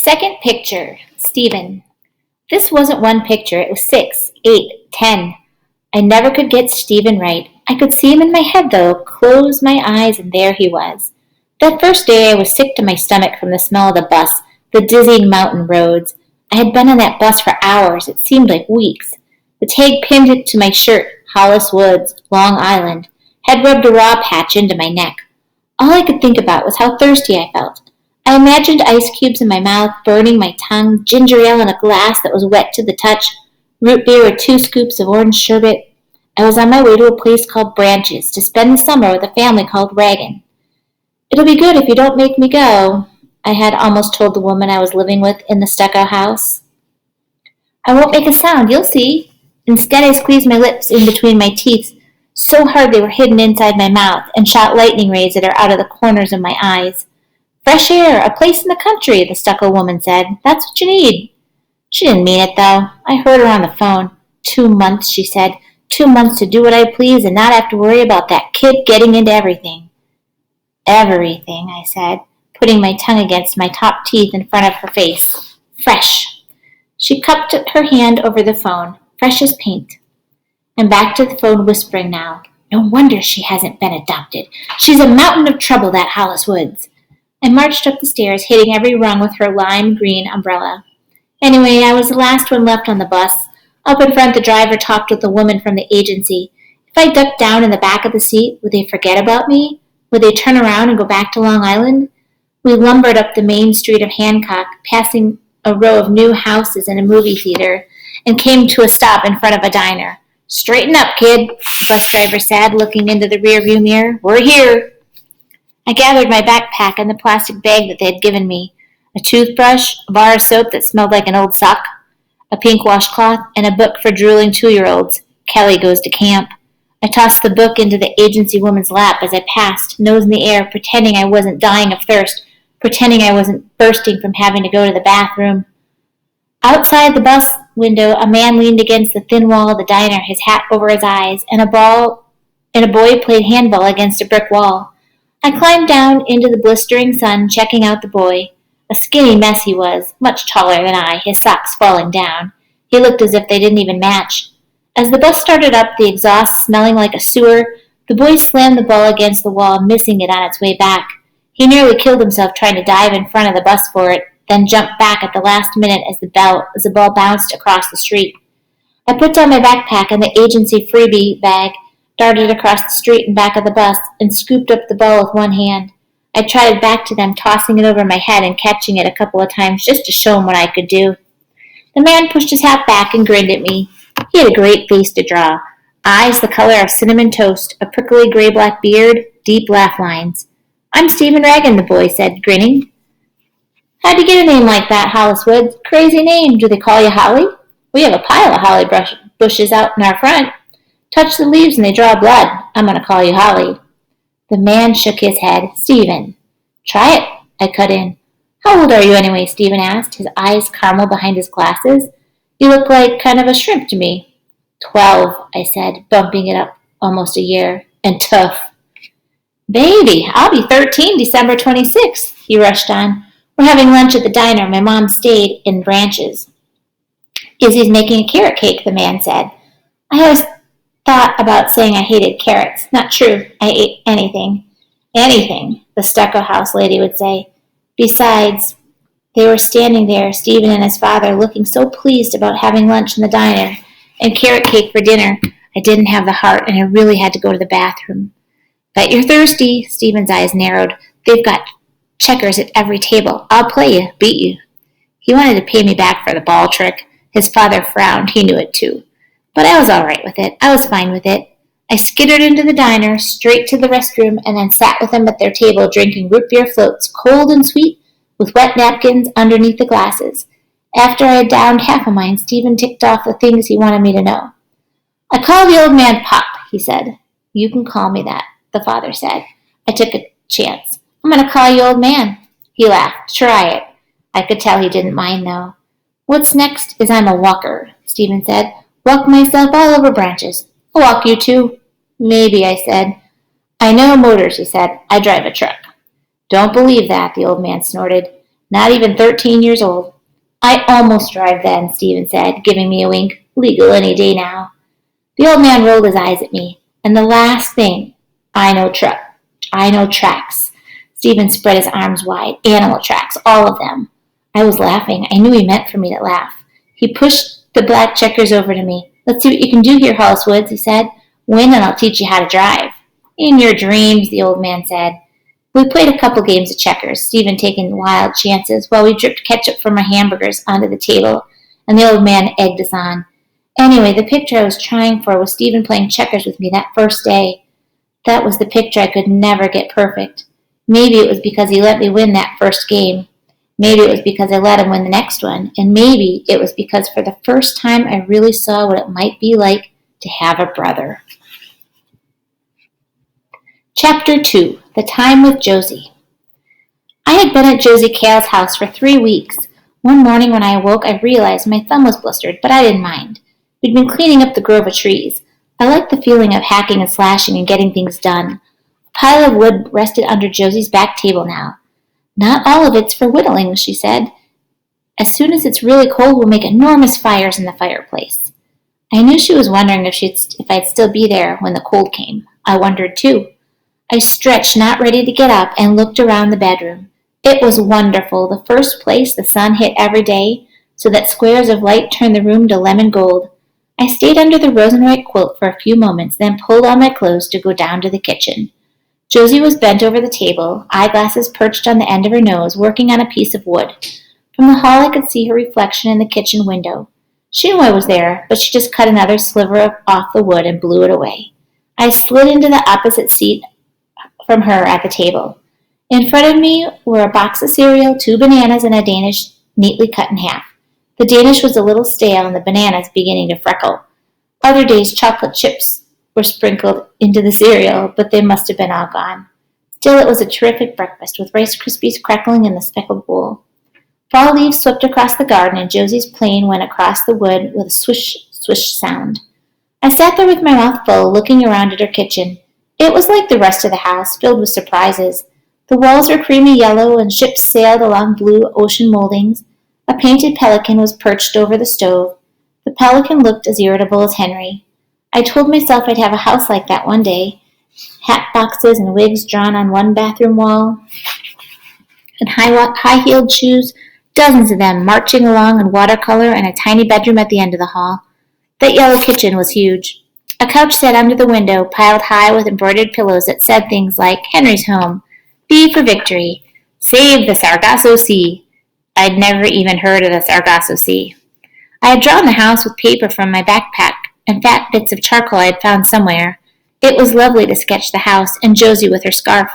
Second picture, Stephen. This wasn't one picture, it was 6, 8, 10. I never could get Stephen right. I could see him in my head, though, close my eyes, and there he was. That first day I was sick to my stomach from the smell of the bus, the dizzying mountain roads. I had been on that bus for hours. It seemed like weeks. The tag pinned it to my shirt, Hollis Woods, Long Island, had rubbed a raw patch into my neck. All I could think about was how thirsty I felt. I imagined ice cubes in my mouth, burning my tongue, ginger ale in a glass that was wet to the touch, root beer with 2 scoops of orange sherbet. I was on my way to a place called Branches to spend the summer with a family called Reagan. "It'll be good if you don't make me go," I had almost told the woman I was living with in the stucco house. "I won't make a sound, you'll see." Instead, I squeezed my lips in between my teeth so hard they were hidden inside my mouth and shot lightning rays that are out of the corners of my eyes. "Fresh air, a place in the country," the stucco woman said. "That's what you need." She didn't mean it, though. I heard her on the phone. 2 months, she said. 2 months to do what I please and not have to worry about that kid getting into everything. "Everything," I said, putting my tongue against my top teeth in front of her face. "Fresh." She cupped her hand over the phone. Fresh as paint. I'm back to the phone whispering now. No wonder she hasn't been adopted. She's a mountain of trouble, that Hollis Woods. I marched up the stairs, hitting every rung with her lime green umbrella. Anyway, I was the last one left on the bus. Up in front, the driver talked with the woman from the agency. If I ducked down in the back of the seat, would they forget about me? Would they turn around and go back to Long Island? We lumbered up the main street of Hancock, passing a row of new houses and a movie theater, and came to a stop in front of a diner. "Straighten up, kid," the bus driver said, looking into the rearview mirror. "We're here." I gathered my backpack and the plastic bag that they had given me, a toothbrush, a bar of soap that smelled like an old sock, a pink washcloth, and a book for drooling 2-year-olds, Kelly Goes to Camp. I tossed the book into the agency woman's lap as I passed, nose in the air, pretending I wasn't dying of thirst, pretending I wasn't bursting from having to go to the bathroom. Outside the bus window, a man leaned against the thin wall of the diner, his hat over his eyes, and a boy played handball against a brick wall. I climbed down into the blistering sun, checking out the boy. A skinny mess he was, much taller than I, his socks falling down. He looked as if they didn't even match. As the bus started up, the exhaust smelling like a sewer, the boy slammed the ball against the wall, missing it on its way back. He nearly killed himself trying to dive in front of the bus for it, then jumped back at the last minute as the ball bounced across the street. I put down my backpack and the agency freebie bag, darted across the street and back of the bus, and scooped up the ball with one hand. I trotted back to them, tossing it over my head and catching it a couple of times just to show him what I could do. The man pushed his hat back and grinned at me. He had a great face to draw. Eyes the color of cinnamon toast, a prickly gray-black beard, deep laugh lines. "I'm Stephen Reagan," the boy said, grinning. "How'd you get a name like that, Hollis Woods? Crazy name. Do they call you Holly? We have a pile of holly bushes out in our front. Touch the leaves and they draw blood. I'm going to call you Holly." The man shook his head. "Stephen." "Try it," I cut in. "How old are you anyway?" Stephen asked, his eyes caramel behind his glasses. "You look like kind of a shrimp to me." 12, I said, bumping it up almost a year. "And tough." "Baby, I'll be 13 December 26th, he rushed on. "We're having lunch at the diner. My mom stayed in Branches." "Izzy's making a carrot cake," the man said. I always thought about saying I hated carrots. Not true. I ate anything. Anything, the stucco house lady would say. Besides, they were standing there, Stephen and his father, looking so pleased about having lunch in the diner and carrot cake for dinner. I didn't have the heart, and I really had to go to the bathroom. "Bet you're thirsty." Stephen's eyes narrowed. "They've got checkers at every table. I'll play you, beat you." He wanted to pay me back for the ball trick. His father frowned. He knew it too. But I was all right with it. I was fine with it. I skittered into the diner, straight to the restroom, and then sat with them at their table drinking root beer floats, cold and sweet, with wet napkins underneath the glasses. After I had downed half of mine, Stephen ticked off the things he wanted me to know. "I call the old man Pop," he said. "You can call me that," the father said. I took a chance. "I'm going to call you old man." He laughed. "Try it." I could tell he didn't mind, though. "What's next is I'm a walker," Stephen said. "Walk myself all over Branches. I'll walk you too." "Maybe," I said. "I know motors," he said. "I drive a truck." "Don't believe that," the old man snorted. Not even 13 years old. I almost drive then, Stephen said, giving me a wink. Legal any day now. The old man rolled his eyes at me. And the last thing, I know tracks. Stephen spread his arms wide. Animal tracks, all of them. I was laughing. I knew he meant for me to laugh. He pushed the black checkers over to me. Let's see what you can do here, Hollis Woods, he said. Win and I'll teach you how to drive. In your dreams, the old man said. We played a couple games of checkers, Stephen taking wild chances, while we dripped ketchup from our hamburgers onto the table, and the old man egged us on. Anyway, the picture I was trying for was Stephen playing checkers with me that first day. That was the picture I could never get perfect. Maybe it was because he let me win that first game. Maybe it was because I let him win the next one. And maybe it was because for the first time I really saw what it might be like to have a brother. Chapter 2. The Time with Josie. I had been at Josie Cale's house for 3 weeks. One morning when I awoke, I realized my thumb was blistered, but I didn't mind. We'd been cleaning up the grove of trees. I liked the feeling of hacking and slashing and getting things done. A pile of wood rested under Josie's back table now. Not all of it's for whittling, she said. As soon as it's really cold, we'll make enormous fires in the fireplace. I knew she was wondering if I'd still be there when the cold came. I wondered too. I stretched, not ready to get up, and looked around the bedroom. It was wonderful, the first place the sun hit every day, so that squares of light turned the room to lemon gold. I stayed under the rose and white quilt for a few moments, then pulled on my clothes to go down to the kitchen. Josie was bent over the table, eyeglasses perched on the end of her nose, working on a piece of wood. From the hall I could see her reflection in the kitchen window. She knew I was there, but she just cut another sliver off the wood and blew it away. I slid into the opposite seat from her at the table. In front of me were a box of cereal, 2 bananas, and a Danish neatly cut in half. The Danish was a little stale and the bananas beginning to freckle. Other days chocolate chips were sprinkled into the cereal, but they must have been all gone. Still, it was a terrific breakfast, with Rice Krispies crackling in the speckled bowl. Fall leaves swept across the garden, and Josie's plane went across the wood with a swish, swish sound. I sat there with my mouth full, looking around at her kitchen. It was like the rest of the house, filled with surprises. The walls were creamy yellow, and ships sailed along blue ocean moldings. A painted pelican was perched over the stove. The pelican looked as irritable as Henry. I told myself I'd have a house like that one day. Hat boxes and wigs drawn on one bathroom wall, and high-heeled shoes, dozens of them marching along in watercolor, and a tiny bedroom at the end of the hall. That yellow kitchen was huge. A couch sat under the window, piled high with embroidered pillows that said things like, Henry's home, B for victory, save the Sargasso Sea. I'd never even heard of the Sargasso Sea. I had drawn the house with paper from my backpack and fat bits of charcoal I had found somewhere. It was lovely to sketch the house and Josie with her scarf.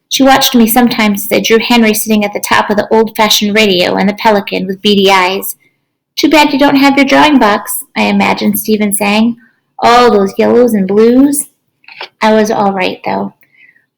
She watched me sometimes as I drew Henry sitting at the top of the old-fashioned radio and the pelican with beady eyes. Too bad you don't have your drawing box, I imagined Stephen saying. All those yellows and blues. I was all right, though.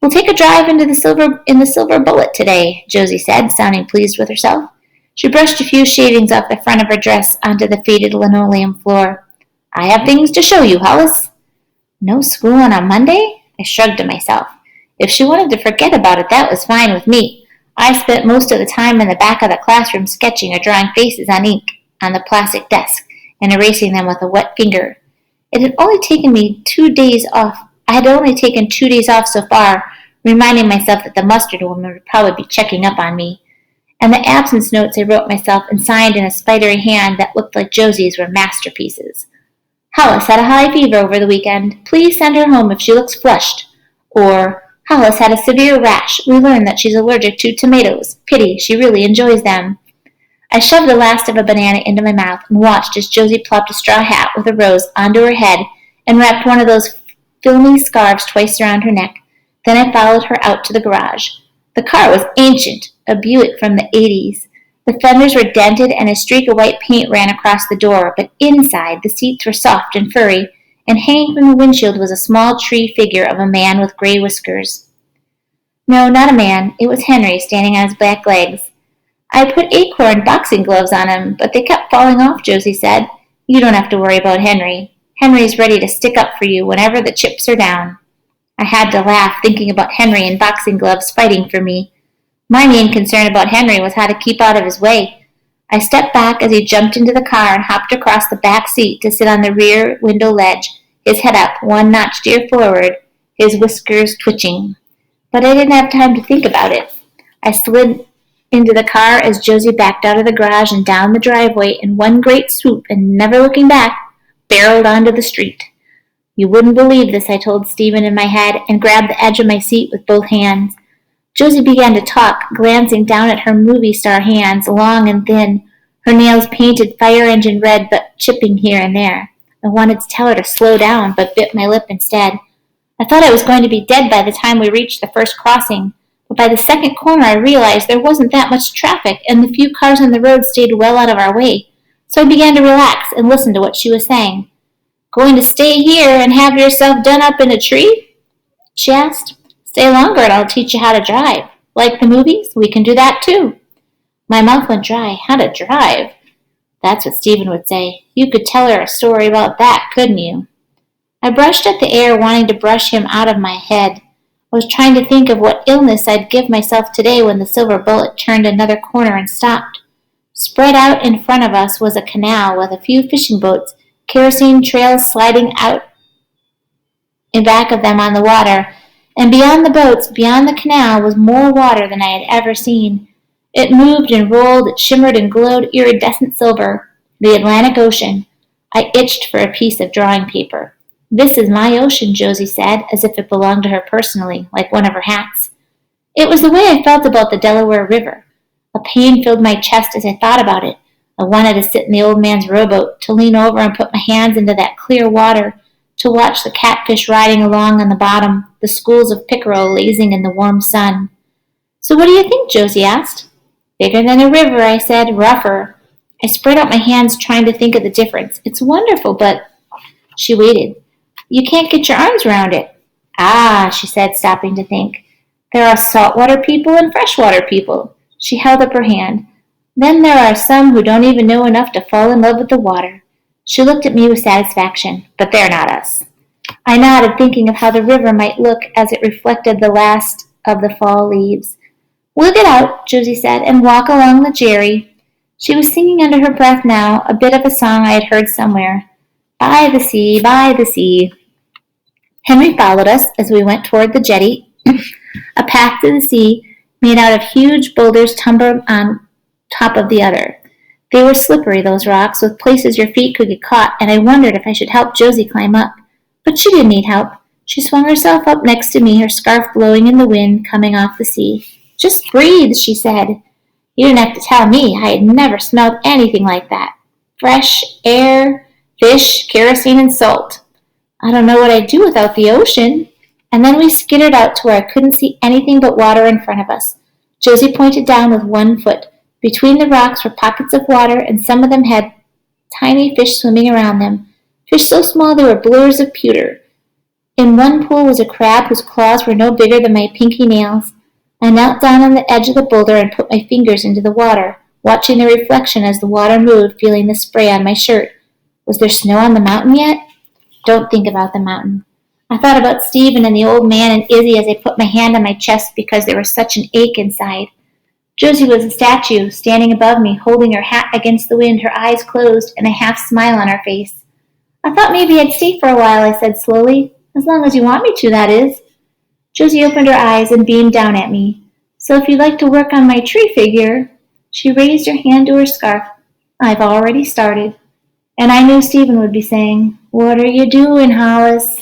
We'll take a drive in the Silver Bullet today, Josie said, sounding pleased with herself. She brushed a few shavings off the front of her dress onto the faded linoleum floor. I have things to show you, Hollis. No school on a Monday? I shrugged to myself. If she wanted to forget about it, that was fine with me. I spent most of the time in the back of the classroom sketching or drawing faces on ink on the plastic desk and erasing them with a wet finger. I had only taken 2 days off so far, reminding myself that the mustard woman would probably be checking up on me. And the absence notes I wrote myself and signed in a spidery hand that looked like Josie's were masterpieces. Hollis had a high fever over the weekend. Please send her home if she looks flushed. Or, Hollis had a severe rash. We learned that she's allergic to tomatoes. Pity, she really enjoys them. I shoved the last of a banana into my mouth and watched as Josie plopped a straw hat with a rose onto her head and wrapped one of those filmy scarves twice around her neck. Then I followed her out to the garage. The car was ancient, a Buick from the 80s. The fenders were dented and a streak of white paint ran across the door, but inside the seats were soft and furry, and hanging from the windshield was a small tree figure of a man with gray whiskers. No, not a man. It was Henry standing on his back legs. I put acorn boxing gloves on him, but they kept falling off, Josie said. You don't have to worry about Henry. Henry's ready to stick up for you whenever the chips are down. I had to laugh, thinking about Henry in boxing gloves fighting for me. My main concern about Henry was how to keep out of his way. I stepped back as he jumped into the car and hopped across the back seat to sit on the rear window ledge, his head up, one notch forward, his whiskers twitching. But I didn't have time to think about it. I slid into the car as Josie backed out of the garage and down the driveway in one great swoop and, never looking back, barreled onto the street. You wouldn't believe this, I told Stephen in my head, and grabbed the edge of my seat with both hands. Josie began to talk, glancing down at her movie star hands, long and thin, her nails painted fire engine red but chipping here and there. I wanted to tell her to slow down, but bit my lip instead. I thought I was going to be dead by the time we reached the first crossing, but by the second corner I realized there wasn't that much traffic, and the few cars on the road stayed well out of our way. So I began to relax and listen to what she was saying. "Going to stay here and have yourself done up in a tree?" she asked. "Stay longer and I'll teach you how to drive. Like the movies? We can do that too." My mouth went dry. How to drive? That's what Stephen would say. You could tell her a story about that, couldn't you? I brushed at the air, wanting to brush him out of my head. I was trying to think of what illness I'd give myself today when the silver bullet turned another corner and stopped. Spread out in front of us was a canal with a few fishing boats, kerosene trails sliding out in back of them on the water, and beyond the boats, beyond the canal, was more water than I had ever seen. It moved and rolled, it shimmered and glowed iridescent silver. The Atlantic Ocean. I itched for a piece of drawing paper. "This is my ocean," Josie said, as if it belonged to her personally, like one of her hats. It was the way I felt about the Delaware River. A pain filled my chest as I thought about it. I wanted to sit in the old man's rowboat, to lean over and put my hands into that clear water, to watch the catfish riding along on the bottom, the schools of pickerel lazing in the warm sun. "So what do you think?" Josie asked. "Bigger than a river," I said, "rougher." I spread out my hands, trying to think of the difference. "It's wonderful, but—" She waited. "You can't get your arms around it." "Ah," she said, stopping to think. "There are saltwater people and freshwater people." She held up her hand. "Then there are some who don't even know enough to fall in love with the water." She looked at me with satisfaction. "But they're not us." I nodded, thinking of how the river might look as it reflected the last of the fall leaves. "We'll get out," Josie said, "and walk along the Jerry." She was singing under her breath now, a bit of a song I had heard somewhere. "By the sea, by the sea." Henry followed us as we went toward the jetty, a path to the sea made out of huge boulders tumbled on top of the other. They were slippery, those rocks, with places your feet could get caught, and I wondered if I should help Josie climb up. But she didn't need help. She swung herself up next to me, her scarf blowing in the wind coming off the sea. "Just breathe," she said. You didn't have to tell me. I had never smelled anything like that. Fresh air, fish, kerosene, and salt. I don't know what I'd do without the ocean. And then we skittered out to where I couldn't see anything but water in front of us. Josie pointed down with one foot. Between the rocks were pockets of water, and some of them had tiny fish swimming around them. Fish so small they were blurs of pewter. In one pool was a crab whose claws were no bigger than my pinky nails. I knelt down on the edge of the boulder and put my fingers into the water, watching the reflection as the water moved, feeling the spray on my shirt. Was there snow on the mountain yet? Don't think about the mountain. I thought about Stephen and the old man and Izzy as I put my hand on my chest because there was such an ache inside. Josie was a statue, standing above me, holding her hat against the wind, her eyes closed, and a half smile on her face. "I thought maybe I'd stay for a while," I said slowly. "As long as you want me to, that is." Josie opened her eyes and beamed down at me. "So if you'd like to work on my tree figure—" She raised her hand to her scarf. "I've already started." And I knew Stephen would be saying, "What are you doing, Hollis?"